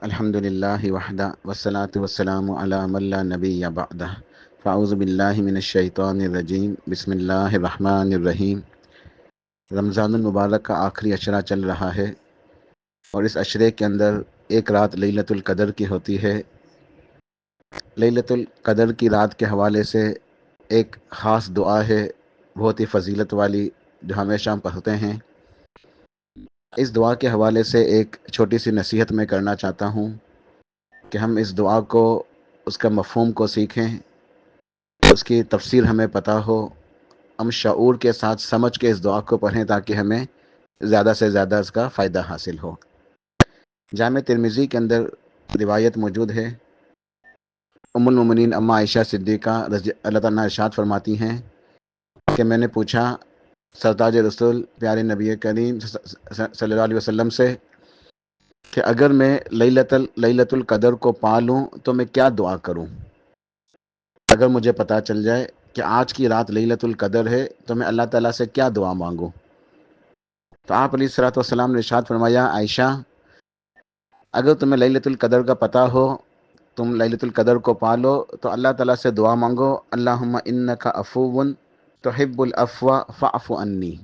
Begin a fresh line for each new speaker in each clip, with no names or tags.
الحمدللہ وحدہ والصلاة والسلام علی من لا نبی بعدہ فاعوذ باللہ من الشیطان الرجیم بسم اللہ الرحمن الرحیم۔ رمضان المبارک کا آخری عشرہ چل رہا ہے اور اس عشرے کے اندر ایک رات لیلۃ القدر کی ہوتی ہے۔ لیلۃ القدر کی رات کے حوالے سے ایک خاص دعا ہے، بہت ہی فضیلت والی، جو ہمیشہ ہم پڑھتے ہیں۔ اس دعا کے حوالے سے ایک چھوٹی سی نصیحت میں کرنا چاہتا ہوں کہ ہم اس دعا کو، اس کا مفہوم کو سیکھیں، اس کی تفسیر ہمیں پتہ ہو، ہم شعور کے ساتھ سمجھ کے اس دعا کو پڑھیں تاکہ ہمیں زیادہ سے زیادہ اس کا فائدہ حاصل ہو۔ جامع ترمذی کے اندر روایت موجود ہے، ام المومنین اما عائشہ صدیقہ رضی اللہ تعالیٰ ارشاد فرماتی ہیں کہ میں نے پوچھا سرتاج رسول پیارے نبی کریم صلی اللہ علیہ وسلم سے کہ اگر میں لیلۃ القدر کو پا لوں تو میں کیا دعا کروں؟ اگر مجھے پتہ چل جائے کہ آج کی رات لیلۃ القدر ہے تو میں اللہ تعالیٰ سے کیا دعا مانگوں؟ تو آپ علیہ الصلوۃ والسلام نے ارشاد فرمایا، عائشہ، اگر تمہیں لیلۃ القدر کا پتہ ہو، تم لیلۃ القدر کو پا لو تو اللہ تعالیٰ سے دعا مانگو، اللہم انک عفو تحب العفو فاعف عنی۔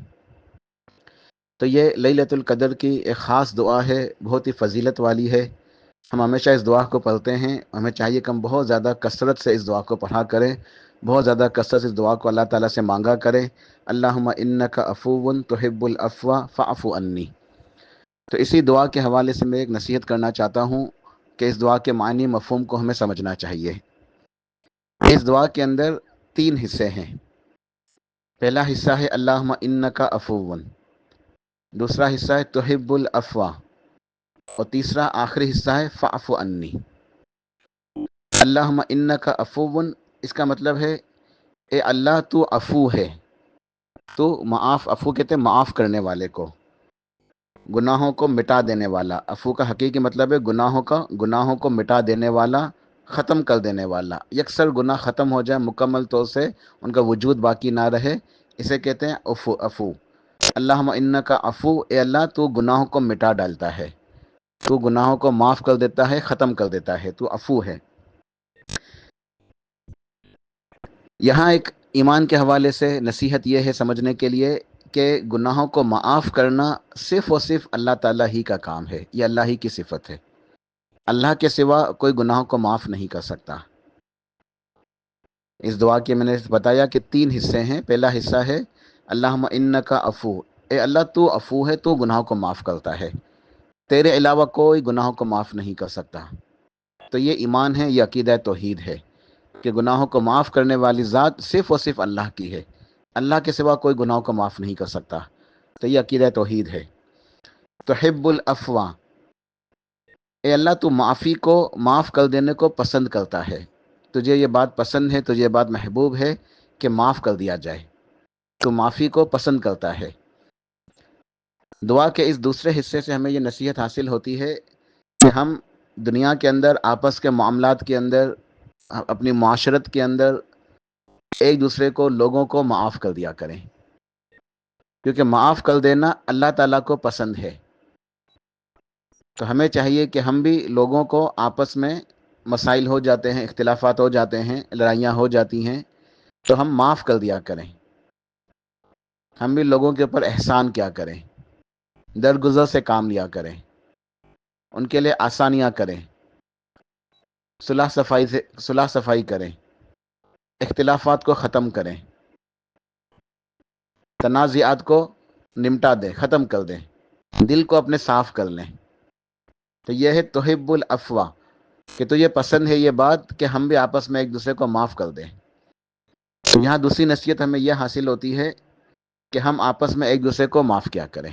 تو یہ لیلۃ القدر کی ایک خاص دعا ہے، بہت ہی فضیلت والی ہے۔ ہم ہمیشہ اس دعا کو پڑھتے ہیں، ہمیں چاہیے کہ ہم بہت زیادہ کثرت سے اس دعا کو پڑھا کریں، بہت زیادہ کثرت سے اس دعا کو اللہ تعالیٰ سے مانگا کریں، اللہم انک عفو تحب العفو فاعف عنی۔ تو اسی دعا کے حوالے سے میں ایک نصیحت کرنا چاہتا ہوں کہ اس دعا کے معنی مفہوم کو ہمیں سمجھنا چاہیے۔ اس دعا کے اندر 3 حصے ہیں۔ پہلا حصہ ہے اللہم انک عفو، دوسرا حصہ ہے تحب العفو، اور تیسرا آخری حصہ ہے فاعف عنی۔ اللہم انک عفو، اس کا مطلب ہے اے اللہ تو عفو ہے، تو معاف، عفو کہتے ہیں معاف کرنے والے کو، گناہوں کو مٹا دینے والا۔ عفو کا حقیقی مطلب ہے گناہوں کو مٹا دینے والا، ختم کر دینے والا۔ یکسر گناہ ختم ہو جائے، مکمل طور سے ان کا وجود باقی نہ رہے، اسے کہتے ہیں عفو۔ اللہم انک عفو، اے اللہ تو گناہوں کو مٹا ڈالتا ہے، تو گناہوں کو معاف کر دیتا ہے، ختم کر دیتا ہے، تو عفو ہے۔ یہاں ایک ایمان کے حوالے سے نصیحت یہ ہے سمجھنے کے لیے کہ گناہوں کو معاف کرنا صرف اور صرف اللہ تعالیٰ ہی کا کام ہے، یہ اللہ ہی کی صفت ہے۔ اللہ کے سوا کوئی گناہوں کو معاف نہیں کر سکتا۔ اس دعا کے میں نے بتایا کہ 3 حصے ہیں۔ پہلا حصہ ہے اللہم انک عفو، اے اللہ تو عفو ہے، تو گناہوں کو معاف کرتا ہے، تیرے علاوہ کوئی گناہوں کو معاف نہیں کر سکتا۔ تو یہ ایمان ہے، یہ عقیدہ توحید ہے کہ گناہوں کو معاف کرنے والی ذات صرف اور صرف اللہ کی ہے، اللہ کے سوا کوئی گناہوں کو معاف نہیں کر سکتا۔ تو یہ عقیدہ توحید ہے۔ تحب العفو، اے اللہ تو معافی کو، معاف کر دینے کو پسند کرتا ہے، تجھے یہ بات پسند ہے، تجھے یہ بات محبوب ہے کہ معاف کر دیا جائے، تو معافی کو پسند کرتا ہے۔ دعا کے اس دوسرے حصے سے ہمیں یہ نصیحت حاصل ہوتی ہے کہ ہم دنیا کے اندر، آپس کے معاملات کے اندر، اپنی معاشرت کے اندر ایک دوسرے کو، لوگوں کو معاف کر دیا کریں، کیونکہ معاف کر دینا اللہ تعالیٰ کو پسند ہے۔ تو ہمیں چاہیے کہ ہم بھی لوگوں کو، آپس میں مسائل ہو جاتے ہیں، اختلافات ہو جاتے ہیں، لڑائیاں ہو جاتی ہیں، تو ہم معاف کر دیا کریں، ہم بھی لوگوں کے اوپر احسان کیا کریں، درگزر سے کام لیا کریں، ان کے لیے آسانیاں کریں، صلح صفائی کریں، اختلافات کو ختم کریں، تنازعات کو نمٹا دیں، ختم کر دیں، دل کو اپنے صاف کر لیں۔ تو یہ ہے تحب العفو، کہ تجھے پسند ہے یہ بات کہ ہم بھی آپس میں ایک دوسرے کو معاف کر دیں۔ تو یہاں دوسری نصیحت ہمیں یہ حاصل ہوتی ہے کہ ہم آپس میں ایک دوسرے کو معاف کیا کریں۔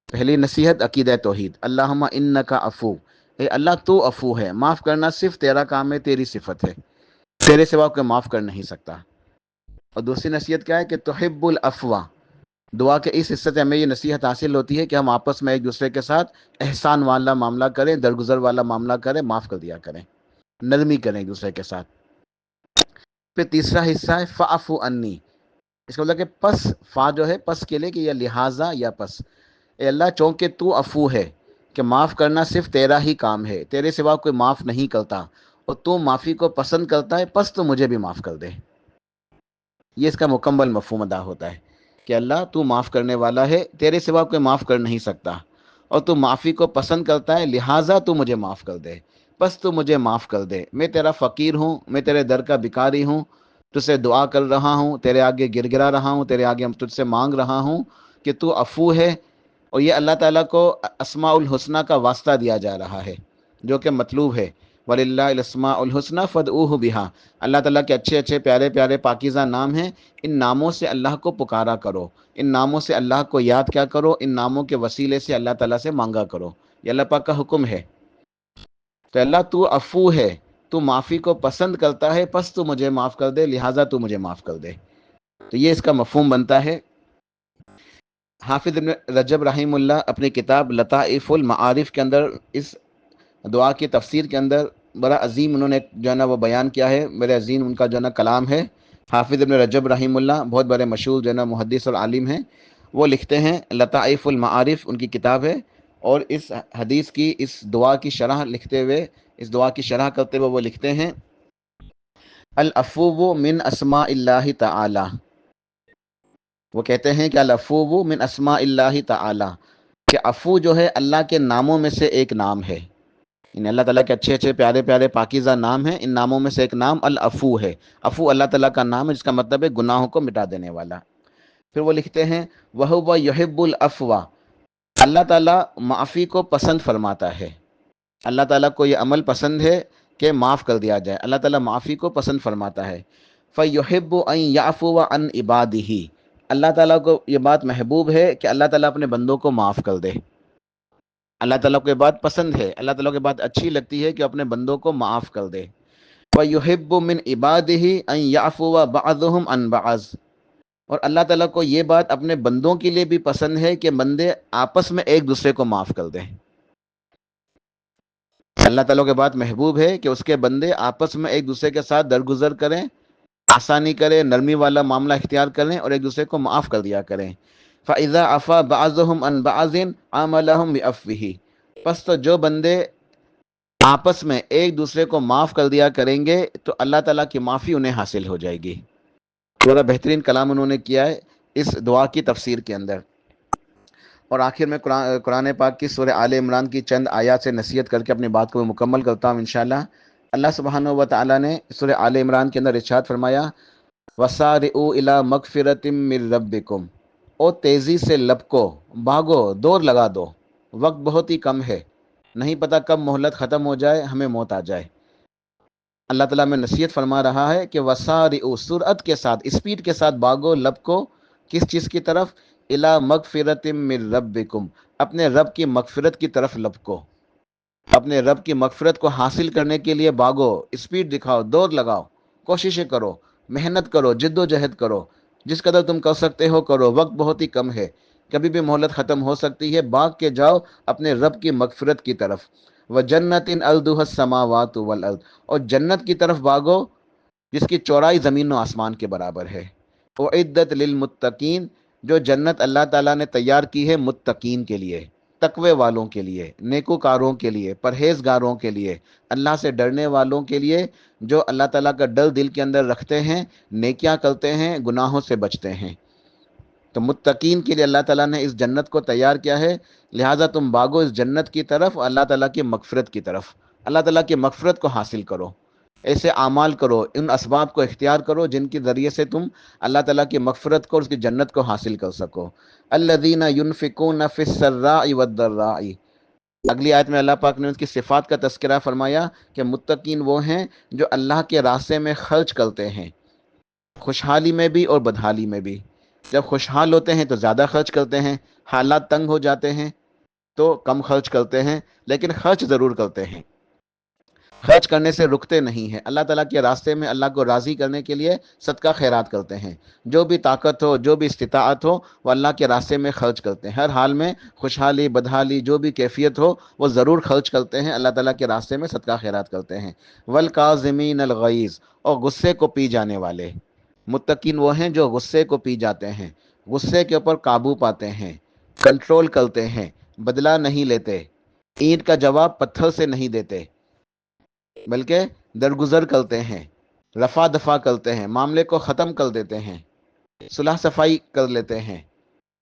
پہلی نصیحت عقیدہ توحید، اللہم انک عفو، اے اللہ تو عفو ہے، معاف کرنا صرف تیرا کام ہے، تیری صفت ہے، تیرے سوا کوئی معاف کر نہیں سکتا۔ اور دوسری نصیحت کیا ہے کہ تحب العفو، دعا کے اس حصے سے ہمیں یہ نصیحت حاصل ہوتی ہے کہ ہم آپس میں ایک دوسرے کے ساتھ احسان والا معاملہ کریں، درگزر والا معاملہ کریں، معاف کر دیا کریں، نرمی کریں ایک دوسرے کے ساتھ۔ پھر تیسرا حصہ ہے فاعف عنی، اس کا مطلب کہ پس، فا جو ہے پس کے لیے، کہ یا لہٰذا یا پس، اے اللہ چونکہ تو عفو ہے، کہ معاف کرنا صرف تیرا ہی کام ہے، تیرے سوا کوئی معاف نہیں کرتا، اور تو معافی کو پسند کرتا ہے، پس تو مجھے بھی معاف کر دے۔ یہ اس کا مکمل مفہوم ادا ہوتا ہے کہ اللہ تو معاف کرنے والا ہے، تیرے سوا کوئی معاف کر نہیں سکتا، اور تو معافی کو پسند کرتا ہے، لہٰذا تو مجھے معاف کر دے، پس تو مجھے معاف کر دے۔ میں تیرا فقیر ہوں، میں تیرے در کا بھکاری ہوں، تجھ سے دعا کر رہا ہوں، تیرے آگے گر گرا رہا ہوں، تیرے آگے تجھ سے مانگ رہا ہوں کہ تو عفو ہے۔ اور یہ اللہ تعالیٰ کو اسماء الحسنہ کا واسطہ دیا جا رہا ہے جو کہ مطلوب ہے، وَلِلَّهِ الْأَسْمَاءُ الْحُسْنَىٰ فَادْعُوهُ بِهَا۔ اللہ تعالیٰ کے اچھے اچھے پیارے پیارے پاکیزہ نام ہیں، ان ناموں سے اللہ کو پکارا کرو، ان ناموں سے اللہ کو یاد کیا کرو، ان ناموں کے وسیلے سے اللہ تعالیٰ سے مانگا کرو۔ یہ اللہ پاک کا حکم ہے۔ تو اللہ تو عفو ہے، تو معافی کو پسند کرتا ہے، پس تو مجھے معاف کر دے، لہٰذا تو مجھے معاف کر دے۔ تو یہ اس کا مفہوم بنتا ہے۔ حافظ ابن رجب رحمہ اللہ اپنی کتاب لطائف المعارف کے اندر اس دعا کی تفسیر کے اندر بڑا عظیم انہوں نے جو ہے نا وہ بیان کیا ہے، میرے عظیم ان کا جو ہے نا کلام ہے۔ حافظ ابن رجب رحمہ اللہ بہت بڑے مشہور جو ہے نا محدث اور عالم ہیں، وہ لکھتے ہیں، لطائف المعارف ان کی کتاب ہے، اور اس حدیث کی اس دعا کی شرح لکھتے ہوئے، اس دعا کی شرح کرتے ہوئے وہ لکھتے ہیں، العفو من اسماء اللہ تعالی، وہ کہتے ہیں کہ العفو من اسماء اللہ تعالی، کہ عفو جو ہے اللہ کے ناموں میں سے ایک نام ہے، یعنی اللہ تعالیٰ کے اچھے اچھے پیارے پیارے پاکیزہ نام ہیں، ان ناموں میں سے ایک نام العفو ہے۔ عفو اللہ تعالیٰ کا نام ہے جس کا مطلب ہے گناہوں کو مٹا دینے والا۔ پھر وہ لکھتے ہیں وَهُوَ يُحِبُّ الْعَفْوَ، اللہ تعالیٰ معافی کو پسند فرماتا ہے، اللہ تعالیٰ کو یہ عمل پسند ہے کہ معاف کر دیا جائے، اللہ تعالیٰ معافی کو پسند فرماتا ہے۔ فَيُحِبُّ أَن يَعْفُوَ عَنْ عِبَادِهِ، اللہ تعالیٰ کو یہ بات محبوب ہے کہ اللہ تعالیٰ اپنے بندوں کو معاف کر دے، اللہ تعالیٰ کو یہ بات پسند ہے، اللہ تعالیٰ کو یہ بات اچھی لگتی ہے کہ اپنے بندوں کو معاف کر دے۔ وَيُحِبُّ مِنْ عِبَادِهِ أَن يَعْفُوَ بَعْضُهُمْ عَنْ بَعْضٍ، اور اللہ تعالیٰ کو یہ بات اپنے بندوں کے لیے بھی پسند ہے کہ بندے آپس میں ایک دوسرے کو معاف کر دیں۔ اللہ تعالیٰ کو یہ بات محبوب ہے کہ اس کے بندے آپس میں ایک دوسرے کے ساتھ درگزر کریں، آسانی کریں، نرمی والا معاملہ اختیار کریں، اور ایک دوسرے کو معاف کر دیا کریں۔ فَإِذَا عَفَا بَعْضُهُمْ عَنْ بَعْضٍ عَامَلَهُمْ بِعَفْوِهِ، پس تو جو بندے آپس میں ایک دوسرے کو معاف کر دیا کریں گے تو اللہ تعالیٰ کی معافی انہیں حاصل ہو جائے گی۔ بڑا بہترین کلام انہوں نے کیا ہے اس دعا کی تفسیر کے اندر۔ اور آخر میں قرآن پاک کی سورہ آل عمران کی چند آیات سے نصیحت کر کے اپنی بات کو مکمل کرتا ہوں انشاءاللہ۔ اللہ سبحانہ و تعالیٰ نے سورہ آل عمران کے اندر ارشاد فرمایا، وَسَارِعُوا إِلَىٰ مَغْفِرَةٍ مِّن رَبِّكُمْ، او تیزی سے لپکو، بھاگو، دوڑ لگا دو، وقت بہت ہی کم ہے، نہیں پتہ کب مہلت ختم ہو جائے، ہمیں موت آ جائے۔ اللہ تعالیٰ میں نصیحت فرما رہا ہے کہ وَسَارِعُوا، سرعت کے ساتھ، اسپیڈ کے ساتھ بھاگو، لپکو، کس چیز کی طرف؟ اِلیٰ مغفرۃ من ربکم، اپنے رب کی مغفرت کی طرف لپکو، اپنے رب کی مغفرت کو حاصل کرنے کے لیے بھاگو، اسپیڈ دکھاؤ، دوڑ لگاؤ، کوششیں کرو، محنت کرو، جد و جہد کرو، جس قدر تم کر سکتے ہو کرو، وقت بہت ہی کم ہے، کبھی بھی مہلت ختم ہو سکتی ہے، بھاگ کے جاؤ اپنے رب کی مغفرت کی طرف۔ وَجَنَّةٍ أَرْضُهَا السَّمَاوَاتُ وَالْأَرْضُ، اور جنت کی طرف بھاگو جس کی چوڑائی زمین و آسمان کے برابر ہے۔ اُعِدَّتْ لِلْمُتَّقِينَ، جو جنت اللہ تعالیٰ نے تیار کی ہے متقین کے لیے، تقوی والوں کے لیے، نیکوکاروں کے لیے، پرہیزگاروں کے لیے، اللہ سے ڈرنے والوں کے لیے، جو اللہ تعالیٰ کا ڈر دل کے اندر رکھتے ہیں، نیکیاں کرتے ہیں، گناہوں سے بچتے ہیں۔ تو متقین کے لیے اللہ تعالیٰ نے اس جنت کو تیار کیا ہے، لہٰذا تم بھاگو اس جنت کی طرف، اللہ تعالیٰ کی مغفرت کی طرف، اللہ تعالیٰ کی مغفرت کو حاصل کرو، ایسے اعمال کرو، ان اسباب کو اختیار کرو جن کے ذریعے سے تم اللہ تعالیٰ کی مغفرت کو اور اس کی جنت کو حاصل کر سکو۔ الذین ینفقون فی السراء والضراء، اگلی آیت میں اللہ پاک نے ان کی صفات کا تذکرہ فرمایا کہ متقین وہ ہیں جو اللہ کے راستے میں خرچ کرتے ہیں، خوشحالی میں بھی اور بدحالی میں بھی۔ جب خوشحال ہوتے ہیں تو زیادہ خرچ کرتے ہیں، حالات تنگ ہو جاتے ہیں تو کم خرچ کرتے ہیں، لیکن خرچ ضرور کرتے ہیں، خرچ کرنے سے رکتے نہیں ہیں، اللہ تعالیٰ کے راستے میں اللہ کو راضی کرنے کے لیے صدقہ خیرات کرتے ہیں، جو بھی طاقت ہو، جو بھی استطاعت ہو، وہ اللہ کے راستے میں خرچ کرتے ہیں، ہر حال میں خوشحالی بدحالی جو بھی کیفیت ہو وہ ضرور خرچ کرتے ہیں، اللہ تعالیٰ کے راستے میں صدقہ خیرات کرتے ہیں۔ والکاظمین الغیظ، اور غصے کو پی جانے والے، متقین وہ ہیں جو غصے کو پی جاتے ہیں، غصے کے اوپر قابو پاتے ہیں، کنٹرول کرتے ہیں، بدلہ نہیں لیتے، اینٹ کا جواب پتھر سے نہیں دیتے، بلکہ درگزر کرتے ہیں، رفع دفع کرتے ہیں، معاملے کو ختم کر دیتے ہیں، صلح صفائی کر لیتے ہیں،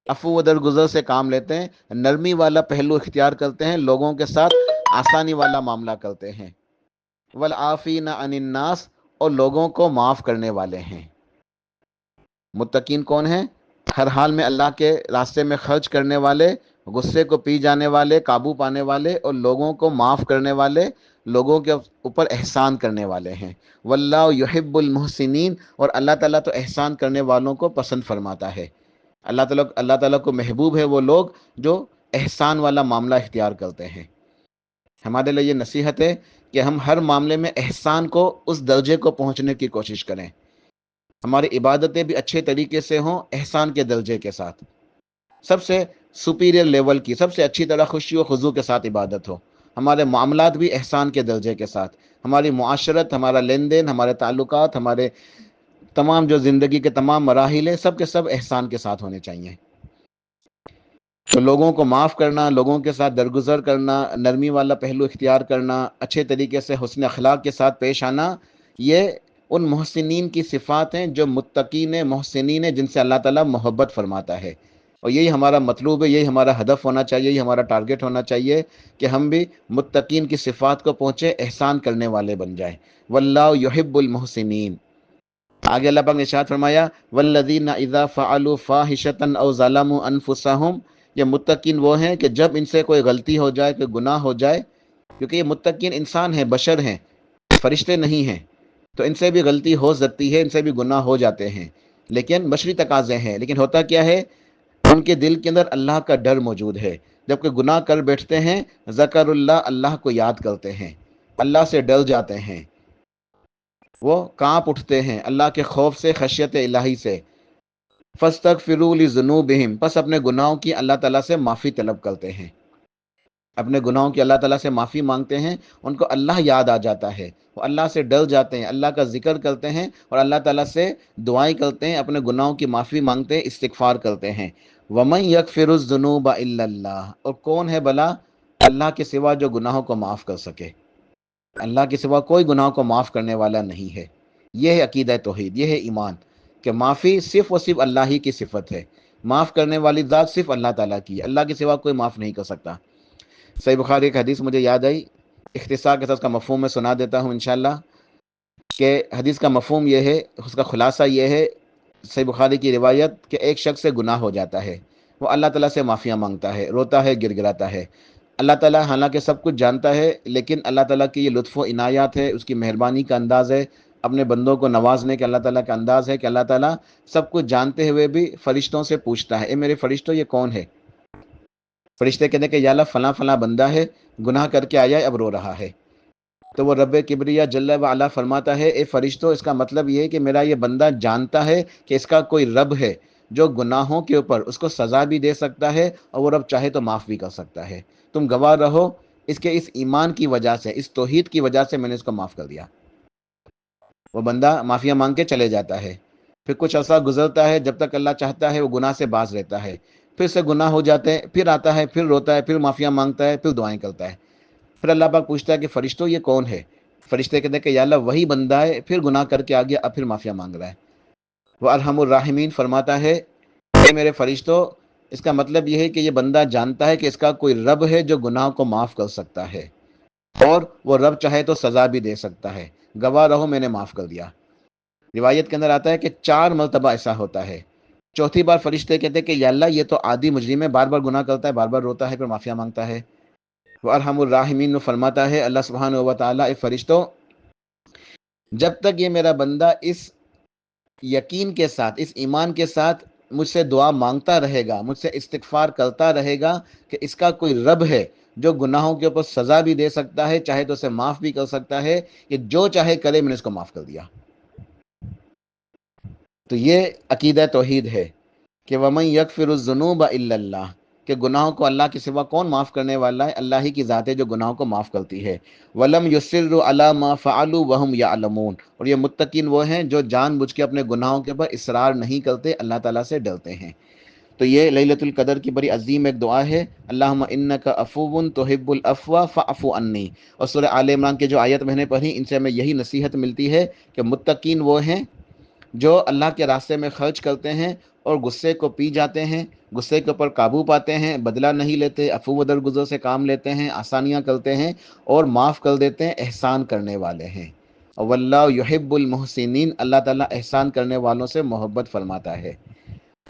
عفو و درگزر سے کام لیتے ہیں، نرمی والا پہلو اختیار کرتے ہیں، لوگوں کے ساتھ آسانی والا معاملہ کرتے ہیں، والعافین عن الناس، اور لوگوں کو معاف کرنے والے ہیں۔ متقین کون ہیں؟ ہر حال میں اللہ کے راستے میں خرچ کرنے والے، غصے کو پی جانے والے، قابو پانے والے، اور لوگوں کو معاف کرنے والے، لوگوں کے اوپر احسان کرنے والے ہیں۔ واللہ یحب المحسنین، اور اللہ تعالیٰ تو احسان کرنے والوں کو پسند فرماتا ہے۔ اللہ تعالیٰ کو محبوب ہے وہ لوگ جو احسان والا معاملہ اختیار کرتے ہیں۔ ہمارے لیے یہ نصیحت ہے کہ ہم ہر معاملے میں احسان کو اس درجے کو پہنچنے کی کوشش کریں، ہماری عبادتیں بھی اچھے طریقے سے ہوں، احسان کے درجے کے ساتھ، سب سے سپیریئر لیول کی، سب سے اچھی طرح خوشی و خضوع کے ساتھ عبادت ہو، ہمارے معاملات بھی احسان کے درجے کے ساتھ، ہماری معاشرت، ہمارا لین دین، ہمارے تعلقات، ہمارے تمام جو زندگی کے تمام مراحل ہیں، سب کے سب احسان کے ساتھ ہونے چاہیے۔ تو لوگوں کو معاف کرنا، لوگوں کے ساتھ درگزر کرنا، نرمی والا پہلو اختیار کرنا، اچھے طریقے سے حسن اخلاق کے ساتھ پیش آنا، یہ ان محسنین کی صفات ہیں جو متقین محسنین ہیں، جن سے اللہ تعالیٰ محبت فرماتا ہے۔ اور یہی ہمارا مطلوب ہے، یہی ہمارا ہدف ہونا چاہیے، یہی ہمارا ٹارگٹ ہونا چاہیے کہ ہم بھی متقین کی صفات کو پہنچے، احسان کرنے والے بن جائیں۔ واللہ یحب المحسنین۔ آگے اللہ پاک نے ارشاد فرمایا والذین اذا فعلوا فاحشۃ او ظلموا انفسهم، یہ متقین وہ ہیں کہ جب ان سے کوئی غلطی ہو جائے، کوئی گناہ ہو جائے، کیونکہ یہ متقین انسان ہیں، بشر ہیں، فرشتے نہیں ہیں، تو ان سے بھی غلطی ہو سکتی ہے، ان سے بھی گناہ ہو جاتے ہیں، لیکن بشری تقاضے ہیں۔ لیکن ہوتا کیا ہے، ان کے دل کے اندر اللہ کا ڈر موجود ہے، جب کوئی گناہ کر بیٹھتے ہیں ذکر اللہ، اللہ کو یاد کرتے ہیں، اللہ سے ڈر جاتے ہیں، وہ کانپ اٹھتے ہیں اللہ کے خوف سے، خشیت الہی سے۔ فاستغفروا لذنوبہم، پس اپنے گناہوں کی اللہ تعالیٰ سے معافی طلب کرتے ہیں، اپنے گناہوں کی اللہ تعالیٰ سے معافی مانگتے ہیں، ان کو اللہ یاد آ جاتا ہے، وہ اللہ سے ڈر جاتے ہیں، اللہ کا ذکر کرتے ہیں، اور اللہ تعالیٰ سے دعائیں کرتے ہیں، اپنے گناہوں کی معافی مانگتے ہیں، استغفار کرتے ہیں۔ وَمَن يَغْفِرُ الذُّنُوبَ إِلَّا اللَّهُ، اور کون ہے بھلا اللہ کے سوا جو گناہوں کو معاف کر سکے؟ اللہ کے سوا کوئی گناہ کو معاف کرنے والا نہیں ہے۔ یہ ہے عقیدہ توحید، یہ ہے ایمان، کہ معافی صرف و صرف اللہ ہی کی صفت ہے، معاف کرنے والی ذات صرف اللہ تعالیٰ کی ہے، اللہ کے سوا کوئی معاف نہیں کر سکتا۔ صحیح بخاری ایک حدیث مجھے یاد آئی، اختصار کے ساتھ اس کا مفہوم میں سنا دیتا ہوں انشاءاللہ، کہ حدیث کا مفہوم یہ ہے، اس کا خلاصہ یہ ہے، صحیح بخاری کی روایت، کہ ایک شخص سے گناہ ہو جاتا ہے، وہ اللہ تعالیٰ سے معافیاں مانگتا ہے، روتا ہے، گر گراتا ہے، اللہ تعالیٰ حالانکہ سب کچھ جانتا ہے، لیکن اللہ تعالیٰ کی یہ لطف و عنایات ہے، اس کی مہربانی کا انداز ہے، اپنے بندوں کو نوازنے کے اللہ تعالیٰ کا انداز ہے کہ اللہ تعالیٰ سب کچھ جانتے ہوئے بھی فرشتوں سے پوچھتا ہے، اے میرے فرشتوں یہ کون ہے؟ فرشتے کہتے ہیں کہ یا اللہ فلاں فلاں بندہ ہے، گناہ کر کے آیا ہے، اب رو رہا ہے۔ تو وہ رب کبریا جل و علا فرماتا ہے، اے فرشتوں، اس کا مطلب یہ ہے کہ میرا یہ بندہ جانتا ہے کہ اس کا کوئی رب ہے جو گناہوں کے اوپر اس کو سزا بھی دے سکتا ہے، اور وہ رب چاہے تو معاف بھی کر سکتا ہے۔ تم گواہ رہو، اس کے اس ایمان کی وجہ سے، اس توحید کی وجہ سے میں نے اس کو معاف کر دیا۔ وہ بندہ معافیاں مانگ کے چلے جاتا ہے، پھر کچھ عرصہ گزرتا ہے، جب تک اللہ چاہتا ہے وہ گناہ سے باز رہتا ہے، پھر سے گناہ ہو جاتے ہیں، پھر آتا ہے، پھر روتا ہے، پھر معافیاں مانگتا ہے، پھر دعائیں کرتا ہے۔ پھر اللہ پاک پوچھتا ہے کہ فرشتوں یہ کون ہے؟ فرشتے کہتے ہیں کہ یا اللہ وہی بندہ ہے، پھر گناہ کر کے آ گیا، اب پھر معافیاں مانگ رہا ہے۔ وہ ارحم الراحمین فرماتا ہے، اے میرے فرشتوں، اس کا مطلب یہ ہے کہ یہ بندہ جانتا ہے کہ اس کا کوئی رب ہے جو گناہ کو معاف کر سکتا ہے، اور وہ رب چاہے تو سزا بھی دے سکتا ہے، گواہ رہو میں نے معاف کر دیا۔ روایت کے اندر آتا ہے کہ 4 مرتبہ ایسا ہوتا ہے، چوتھی بار فرشتے کہتے ہیں کہ یا اللہ یہ تو عادی مجرم ہے، بار بار گناہ کرتا ہے، بار بار روتا ہے، پھر معافیاں مانگتا ہے۔ وہ ارحم الراحمین فرماتا ہے اللہ سبحانہ و تعالیٰ، اے فرشتوں، جب تک یہ میرا بندہ اس یقین کے ساتھ، اس ایمان کے ساتھ مجھ سے دعا مانگتا رہے گا، مجھ سے استغفار کرتا رہے گا کہ اس کا کوئی رب ہے جو گناہوں کے اوپر سزا بھی دے سکتا ہے، چاہے تو اسے معاف بھی کر سکتا ہے، کہ جو چاہے کرے، میں نے اس کو معاف کر دیا۔ تو یہ عقیدہ توحید ہے کہ وَمَن يَغْفِرُ الذُّنُوبَ إِلَّا اللَّهُ، کہ گناہوں کو اللہ کے سوا کون معاف کرنے والا ہے؟ اللہ ہی کی ذات ہے جو گناہوں کو معاف کرتی ہے۔ وَلَمْ يُصِرُّوا عَلَىٰ مَا فَعَلُوا وَهُمْ يَعْلَمُونَ، اور یہ متقین وہ ہیں جو جان بوجھ کے اپنے گناہوں کے اوپر اصرار نہیں کرتے، اللہ تعالیٰ سے ڈرتے ہیں۔ تو یہ لیلۃ القدر کی بڑی عظیم ایک دعا ہے، اللہم انک عفو تحب العفو فاعف عنی۔ اور سورہ آل عمران کے جو آیت میں نے پڑھی، ان سے ہمیں یہی نصیحت ملتی ہے کہ متقین وہ ہیں جو اللہ کے راستے میں خرچ کرتے ہیں اور غصے کو پی جاتے ہیں، غصے کے اوپر قابو پاتے ہیں، بدلہ نہیں لیتے، عفو و درگزر سے کام لیتے ہیں، آسانیاں کرتے ہیں اور معاف کر دیتے ہیں، احسان کرنے والے ہیں۔ واللہ یحب المحسنین، اللہ تعالیٰ احسان کرنے والوں سے محبت فرماتا ہے۔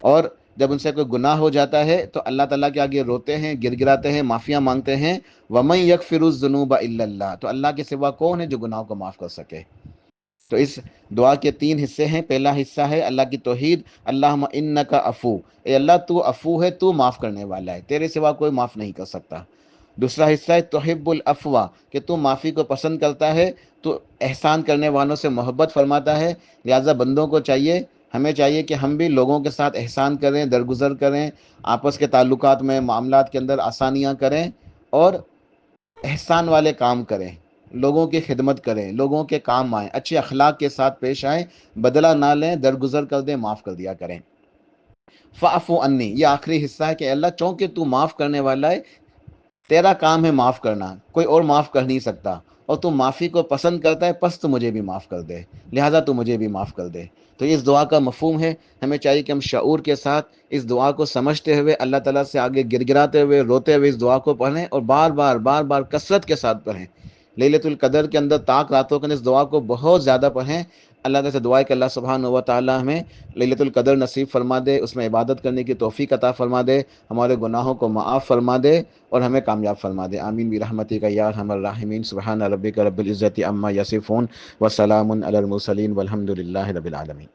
اور جب ان سے کوئی گناہ ہو جاتا ہے تو اللہ تعالیٰ کے آگے روتے ہیں، گر گراتے ہیں، معافیاں مانگتے ہیں، وَمَن يَغْفِرُ الذُّنُوبَ إِلَّا اللَّهُ، تو اللہ کے سوا کون ہے جو گناہوں کو معاف کر سکے؟ تو اس دعا کے 3 حصے ہیں۔ پہلا حصہ ہے اللہ کی توحید، اللہم انک عفو، اے اللہ تو عفو ہے، تو معاف کرنے والا ہے، تیرے سوا کوئی معاف نہیں کر سکتا۔ دوسرا حصہ ہے تحب العفو، کہ تو معافی کو پسند کرتا ہے، تو احسان کرنے والوں سے محبت فرماتا ہے، لہٰذا بندوں کو چاہیے، ہمیں چاہیے کہ ہم بھی لوگوں کے ساتھ احسان کریں، درگزر کریں، آپس کے تعلقات میں، معاملات کے اندر آسانیاں کریں اور احسان والے کام کریں، لوگوں کی خدمت کریں، لوگوں کے کام آئیں، اچھے اخلاق کے ساتھ پیش آئیں، بدلہ نہ لیں، درگزر کر دیں، معاف کر دیا کریں۔ فاعف عنی، یہ آخری حصہ ہے کہ اللہ چونکہ تو معاف کرنے والا ہے، تیرا کام ہے معاف کرنا، کوئی اور معاف کر نہیں سکتا، اور تو معافی کو پسند کرتا ہے، پس تو مجھے بھی معاف کر دے، لہٰذا تو مجھے بھی معاف کر دے۔ تو اس دعا کا مفہوم ہے، ہمیں چاہیے کہ ہم شعور کے ساتھ اس دعا کو سمجھتے ہوئے اللہ تعالیٰ سے آگے گر گراتے ہوئے، روتے ہوئے اس دعا کو پڑھیں اور بار بار کثرت کے ساتھ پڑھیں۔ لیلۃ القدر کے اندر طاق راتوں کے اندر اس دعا کو بہت زیادہ پڑھیں۔ اللہ تعالیٰ سے دعا ہے کہ اللہ سبحانہ و تعالیٰ ہمیں لیلۃ القدر نصیب فرما دے، اس میں عبادت کرنے کی توفیق عطا فرما دے، ہمارے گناہوں کو معاف فرما دے اور ہمیں کامیاب فرما دے۔ آمین برحمتک یا ارحم الراحمین۔ سبحان ربک رب العزت عما یصفون وسلام علی المرسلین والحمد للہ رب العالمین۔